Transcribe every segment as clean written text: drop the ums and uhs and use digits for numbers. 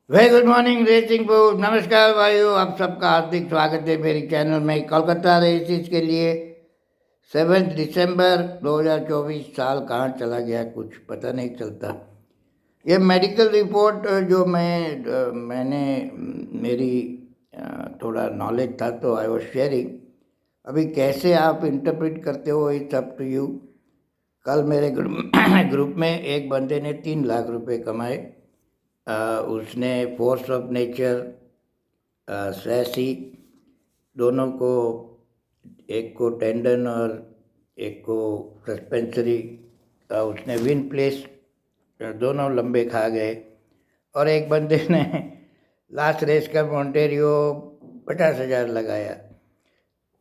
Very good morning racing book. नमस्कार भाइयों, आप सबका हार्दिक स्वागत है मेरी चैनल में। कोलकाता रेसिस के लिए 7 दिसंबर 2024 साल कहाँ चला गया कुछ पता नहीं चलता। ये मेडिकल रिपोर्ट जो मैंने मेरी थोड़ा नॉलेज था तो आई वाज शेयरिंग। अभी कैसे आप इंटरप्रेट करते हो इट्स अप टू यू। कल मेरे ग्रुप में एक बंदे ने 3 लाख रुपए कमाए। उसने फोर्स ऑफ नेचर, सैसी, दोनों को, एक को टेंडन और एक को सस्पेंसरी, उसने विन प्लेस, दोनों लंबे खा गए। और एक बंदे ने लास्ट रेस का मोंटेरियो 50,000 लगाया।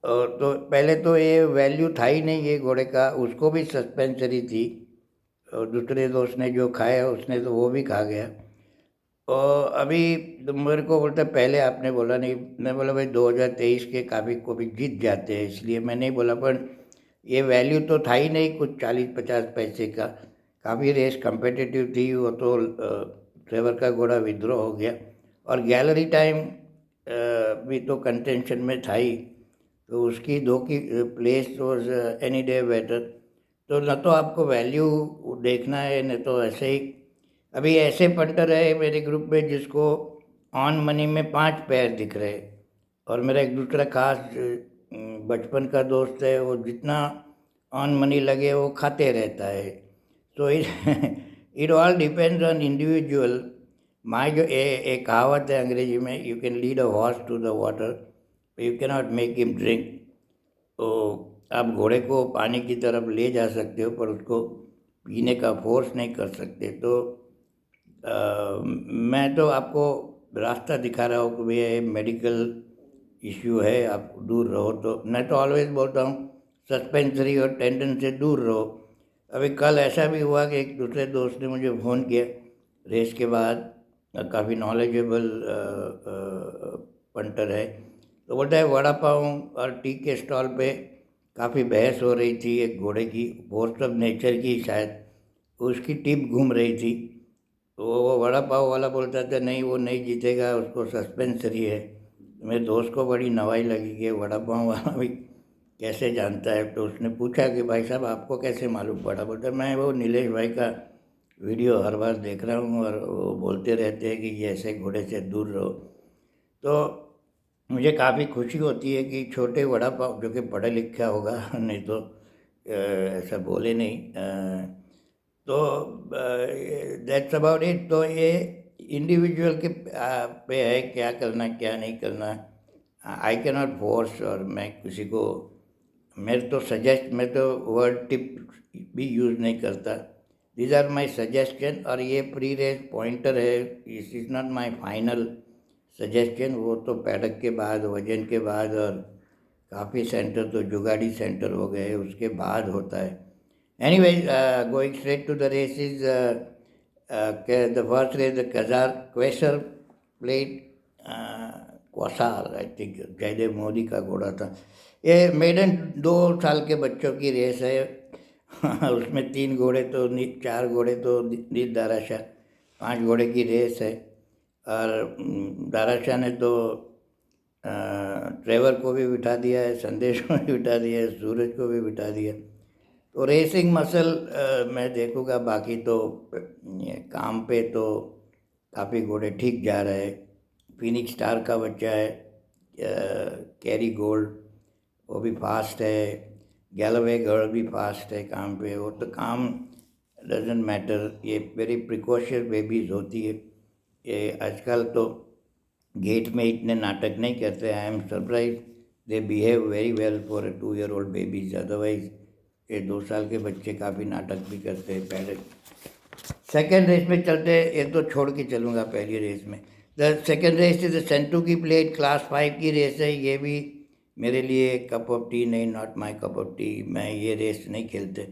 और तो पहले तो ये वैल्यू था ही नहीं ये घोड़े का, उसको भी सस्पेंसरी थी। और दूसरे दोस्त ने जो खाया उसने तो वो भी खा गया। और अभी तो मेरे को बोलता है पहले आपने बोला नहीं। मैं बोला भाई 2023 के काफ़ी को भी जीत जाते हैं इसलिए मैं नहीं बोला, पर ये वैल्यू तो था ही नहीं कुछ 40-50 पैसे का। काफ़ी रेस कंपेटिटिव थी वो तो। ट्रेवर का घोड़ा विद्रोह हो गया। और गैलरी टाइम भी तो कंटेंशन में था ही, तो उसकी दो की place was any day better. तो न तो आपको वैल्यू देखना है न तो ऐसे ही। अभी ऐसे पंटर है मेरे ग्रुप में जिसको ऑन मनी में 5 पैर दिख रहे। और मेरा एक दूसरा खास बचपन का दोस्त है, वो जितना ऑन मनी लगे वो खाते रहता है। तो it all depends on individual. माई जो एक कहावत है अंग्रेजी में, you can lead a horse to the water, you can not make him drink. तो आप घोड़े को पानी की तरफ ले जा सकते हो पर उसको पीने का फोर्स नहीं कर सकते। तो मैं तो आपको रास्ता दिखा रहा हूँ कि भैया ये मेडिकल इश्यू है, आप दूर रहो। तो मैं तो ऑलवेज बोलता हूँ सस्पेंसरी और टेंडन से दूर रहो। अभी कल ऐसा भी हुआ कि एक दूसरे दोस्त ने मुझे फ़ोन किया रेस के बाद, काफ़ी नॉलेजेबल पंटर है। तो बोलता है वड़ा पाव और टी के स्टॉल पे काफ़ी बहस हो रही थी एक घोड़े की, फोर्स ऑफ नेचर की शायद, उसकी टिप घूम रही थी। तो वो वड़ा पाव वाला बोलता था नहीं वो नहीं जीतेगा, उसको सस्पेंसरी है। मेरे दोस्त को बड़ी नवाई लगी कि वड़ा पाव वाला भी कैसे जानता है। तो उसने पूछा कि भाई साहब आपको कैसे मालूम पड़ा। बोलता मैं वो नीलेश भाई का वीडियो हर बार देख रहा हूँ और वो बोलते रहते हैं कि ये ऐसे घोड़े से दूर रहो। तो मुझे काफ़ी खुशी होती है कि छोटे वड़ा पाव जो कि पढ़ा लिखा होगा नहीं तो ऐसा बोले नहीं। तो दैट्स अबाउट इट। तो ये इंडिविजुअल के पे है क्या करना क्या नहीं करना। I can not force. और मैं किसी को, मैं तो वर्ड टिप भी यूज़ नहीं करता। These are my suggestion. और ये प्री रेस पॉइंटर है, this is not my final suggestion. वो तो पैडक के बाद, वजन के बाद, और काफ़ी सेंटर तो जुगाड़ी सेंटर हो गए उसके बाद होता है। Anyway, going straight to the races, the first race, the Kazar Quasar played Quasar, I think, Jaydev Modi का घोड़ा था। ये मेडन 2 साल के बच्चों की रेस है। उसमें 3 घोड़े तो 4 घोड़े तो नील दाराशाह, 5 घोड़े की रेस है। और दाराशाह ने तो ट्रेवर को भी बिठा दिया है, संदेश को भी बिठा दिया है, सूरज को भी बिठा दिया। तो रेसिंग मसल मैं देखूँगा। बाकी तो ये काम पे तो काफ़ी घोड़े ठीक जा रहे हैं। फिनिक्स स्टार का बच्चा है कैरी गोल्ड, वो भी फास्ट है। गैलवे गर्ल भी फास्ट है काम पे। वो तो काम डजेंट मैटर, ये वेरी प्रिकॉशियस बेबीज़ होती है। ये आजकल तो गेट में इतने नाटक नहीं करते। I am surprise they behave very well for a 2 year old babies. Otherwise ये 2 साल के बच्चे काफ़ी नाटक भी करते हैं। पहले सेकेंड रेस में चलते हैं, ये तो छोड़ के चलूँगा पहली रेस में। द सेकेंड रेस इज सेंटू की प्लेट क्लास 5 की रेस है। ये भी मेरे लिए कप ऑफ टी नहीं, not my cup of T. मैं ये रेस नहीं खेलते।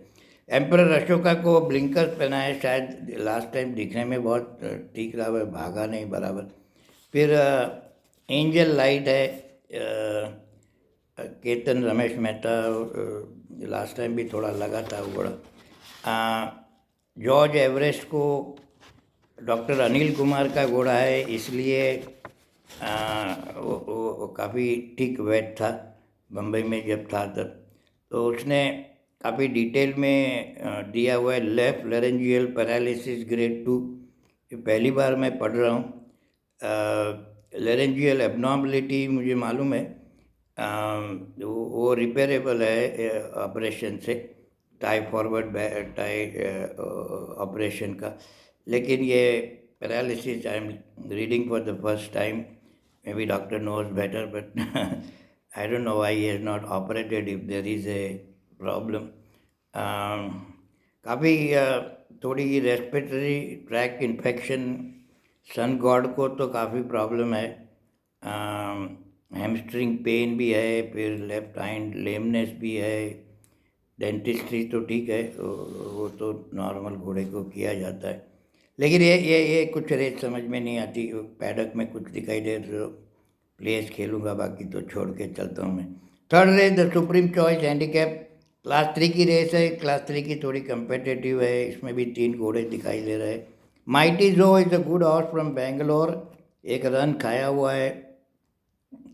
एम्पर अशोका को ब्लिंकर्स पहना है, शायद लास्ट टाइम दिखने में बहुत ठीक रहा है, भागा नहीं बराबर। फिर एंजल लाइट है, केतन रमेश मेहता, लास्ट टाइम भी थोड़ा लगा था वो बड़ा। जॉर्ज एवरेस्ट को डॉक्टर अनिल कुमार का घोड़ा है, इसलिए वो काफ़ी ठीक वेट था बम्बई में जब था तब। तो उसने काफ़ी डिटेल में दिया हुआ है, लेफ्ट लेरेंजियल पैरालिसिस ग्रेड 2। ये पहली बार मैं पढ़ रहा हूँ। लेरेंजियल एबनॉर्मलिटी मुझे मालूम है, वो रिपेयरेबल है ऑपरेशन से, टाई फॉरवर्ड टाई ऑपरेशन का। लेकिन ये paralysis I am reading for the first time, may be doctor knows better, but I don't know why he has not operated if there is a problem. काफ़ी थोड़ी respiratory track infection, sun God को तो काफ़ी problem है, hamstring pen भी है, फिर left hand lameness भी है। डेंटिस्ट्री तो ठीक है, वो तो नॉर्मल घोड़े को किया जाता है, लेकिन ये कुछ रेस समझ में नहीं आती। पैडक में कुछ दिखाई दे तो प्लेस खेलूँगा, बाकी तो छोड़ के चलता हूँ मैं। Third race the supreme choice handicap class 3 की रेस है। क्लास 3 की थोड़ी कंपेटिटिव है, इसमें भी 3 घोड़े दिखाई दे रहे हैं। माइटी जो is a good horse from Bangalore, एक रन खाया हुआ है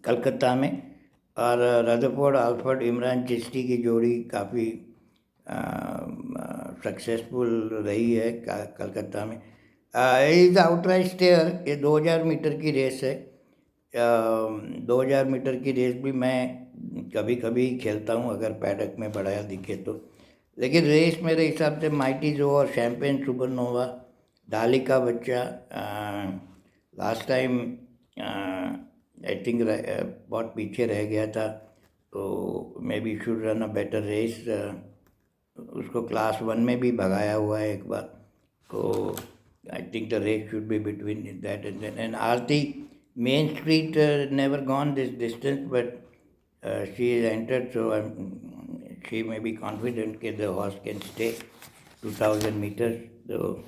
कलकत्ता में। और रदरफोर्ड आल्फर्ड इमरान चिश्ती की जोड़ी काफ़ी सक्सेसफुल रही है कलकत्ता में। इज़ आउटराइट स्टेयर, ये 2000 मीटर की रेस है। 2000 मीटर की रेस भी मैं कभी कभी खेलता हूँ अगर पैडक में बढ़ाया दिखे तो, लेकिन रेस मेरे हिसाब से माइटी जो और शैम्पेन सुपरनोवा, डाली का बच्चा, लास्ट टाइम आई थिंक बहुत पीछे रह गया था, तो may be should run a better race. उसको क्लास 1 में भी भगाया हुआ है एक बार, तो I think the race should be between that and Aarti main street never gone this distance, but she is entered, so she may be confident that the horse can stay 2000 meters. So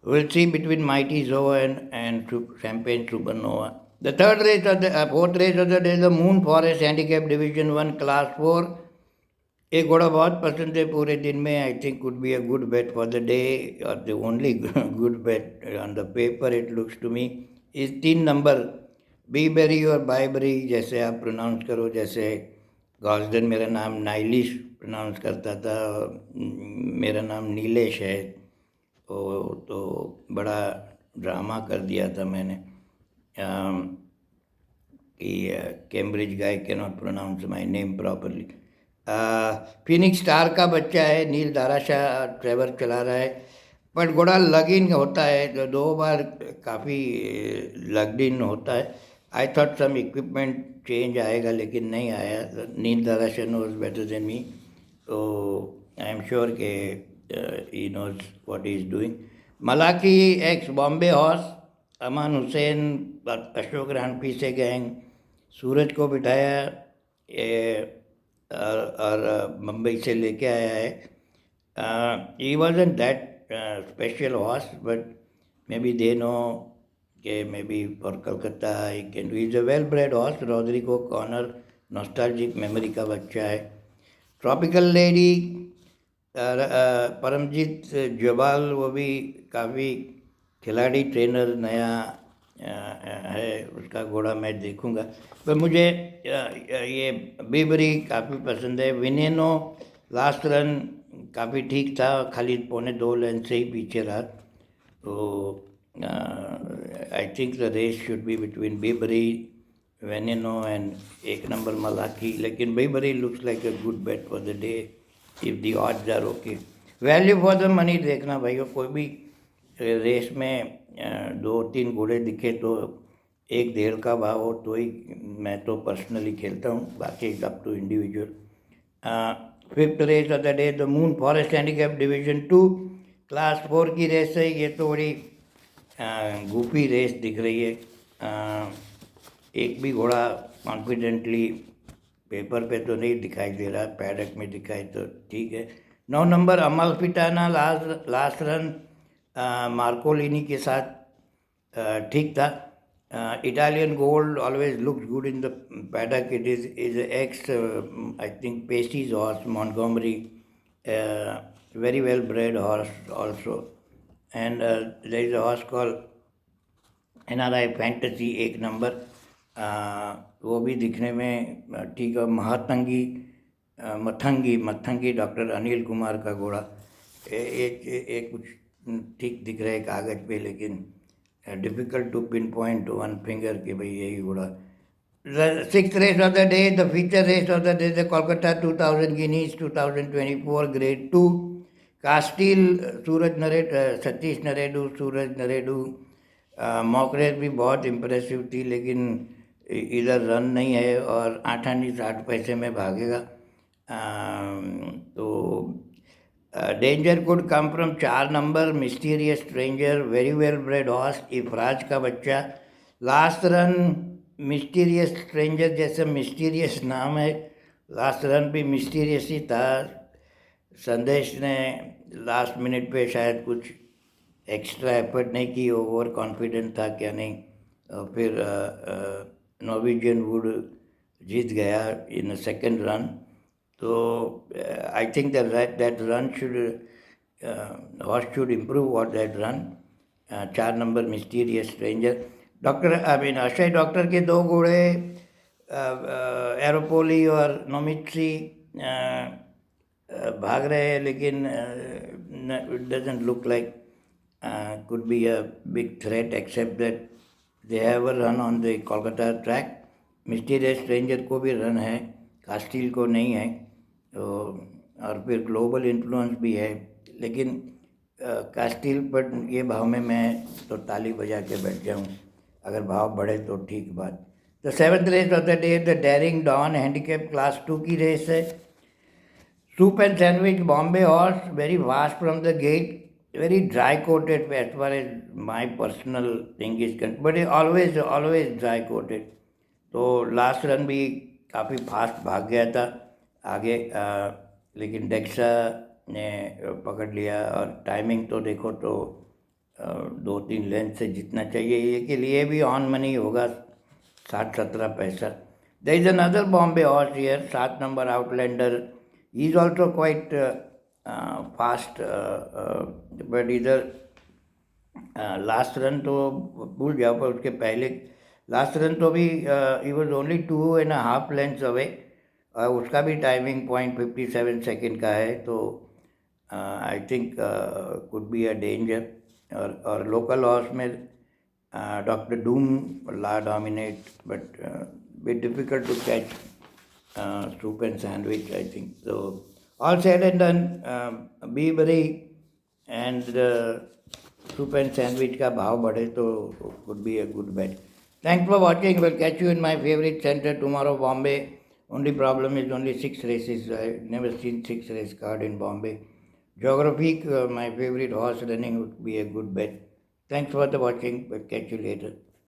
we'll see between Mighty Zoa and Champagne Supernova. The third race of the fourth race of the day, the Moon Forest Handicap Division 1 Class 4. एक घोड़ा बहुत पसंद है पूरे दिन में, I think could be a good bet for the day, और the only good bet on the paper it looks to me is 3 number Bibury और बाइबरी, जैसे आप प्रोनाउंस करो। जैसे गॉल्डन मेरा नाम नाइलिश प्रोनाउंस करता था, मेरा नाम नीलेश है, तो बड़ा ड्रामा कर दिया था मैंने कि Cambridge guy can not pronounce my name properly. Phoenix star का बच्चा है, नील दाराशाह ट्रेवर चला रहा है, बट घोड़ा लग इन होता है, तो 2 बार काफ़ी लग्ड इन होता है। I thought some equipment change आएगा, लेकिन नहीं आया। Neil Darashah knows better than me, तो आई एम श्योर के he knows what he is doing. मलाकी एक्स बॉम्बे हॉर्स, अमान हुसैन अशोक रानपी से गैंग सूरज को बिठाया और मुंबई से लेके आया है। He wasn't that special horse, but may be they know के may be for Calcutta he can do. Is a well bred horse, Rodrigo corner nostalgic memory का बच्चा है। ट्रॉपिकल लेडी परमजीत जबाल, वो भी काफ़ी खिलाड़ी ट्रेनर नया है, उसका घोड़ा मैं देखूंगा। पर मुझे ये बीबरी काफ़ी पसंद है। विनेनो लास्ट रन काफ़ी ठीक था, खाली 1.25 लेन से ही पीछे रहा, तो I think the race should be between Bibury, Veneno and 1 number मलाकी, लेकिन Bibury looks like a good bet for the day if the odds are okay. Value for the money देखना भाइयों, कोई भी रेस में 2-3 घोड़े दिखे तो 1-1.5 का भाव हो तो ही मैं तो पर्सनली खेलता हूँ, बाकी is up to individual. Fifth race of the day the moon forest handicap division 2 class 4 की रेस है। ये तो बड़ी गुफी रेस दिख रही है, एक भी घोड़ा कॉन्फिडेंटली पेपर पे तो नहीं दिखाई दे रहा, पैडक में दिखाई तो ठीक है। 9 नंबर अमल फिटाना लास्ट रन मार्कोलिनी के साथ ठीक था। Italian gold always looks good in the paddock, it is x I think pastries horse Montgomery, very well bred horse also. and there is a horse called NRI fantasy एक number, वो भी दिखने में ठीक है। मथंगी डॉक्टर अनिल कुमार का घोड़ा, एक कुछ ठीक दिख रहा है कागज़ पे, लेकिन difficult to pin point one finger कि भाई यही घोड़ा। The sixth race of the day, the feature race of the day, the Kolkata 2000 Guineas 2024 Grade 2, Castile Satish नरेडू, Suraj नरेडू। Mock race भी बहुत इम्प्रेसिव थी, लेकिन इधर रन नहीं है और 8 आने 60 पैसे में भागेगा। तो danger could come from 4 number mysterious stranger, very well bred horse, Ifraj का बच्चा। लास्ट रन मिस्टीरियस स्ट्रेंजर जैसे मिस्टीरियस नाम है, लास्ट रन भी मिस्टीरियस ही था। संदेश ने लास्ट मिनट पे शायद कुछ एक्स्ट्रा एफर्ट नहीं की, ओवर कॉन्फिडेंट था क्या नहीं, और फिर नॉर्वेजियन वुड जीत गया इन सेकंड रन। तो I think that run should horse should improve on that run. 4 number mysterious stranger. Akshay doctor के 2 घोड़े एरोपोली और नोमिट्री भाग रहे हैं, लेकिन it doesn't look like could be a big threat, except that they have a run on the Kolkata track. Mysterious stranger को भी run है, कास्टिल को नहीं है। तो और फिर ग्लोबल इन्फ्लुएंस भी है, लेकिन कास्टिल पर ये भाव में मैं तो ताली बजा के बैठ जाऊँ, अगर भाव बढ़े तो ठीक बात। तो 7th race of the day, the daring don handicap class 2 की रेस है। Soup and sandwich Bombay horse, very fast from the gate, very dry coated as far as my personal thing is concerned, but always dry coated। तो last run भी काफ़ी fast भाग गया था आगे, लेकिन डेक्सा ने पकड़ लिया। और टाइमिंग तो देखो तो 2-3 लेंथ से जितना चाहिए, ये के लिए भी ऑन मनी होगा 60-17 पैसा। There is another Bombay horse here, 7 number outlander, he is also quite fast, but इधर लास्ट रन तो भूल जाओ, पर उसके पहले लास्ट रन तो भी he was only 2.5 lengths away, उसका भी टाइमिंग 0.57 सेकेंड का है। तो I think could be a danger. और लोकल हॉर्स में doctor doom la dominate, but bit difficult to catch soup and sandwich, I think. So all said and done, Beebury and soup and sandwich का भाव बढ़े तो could be a good bet. Thanks for watching. We'll catch you in my favorite center tomorrow, Bombay. Only problem is only 6 races. I've never seen 6 race card in Bombay. Geography, my favorite horse running would be a good bet. Thanks for the watching. We'll catch you later.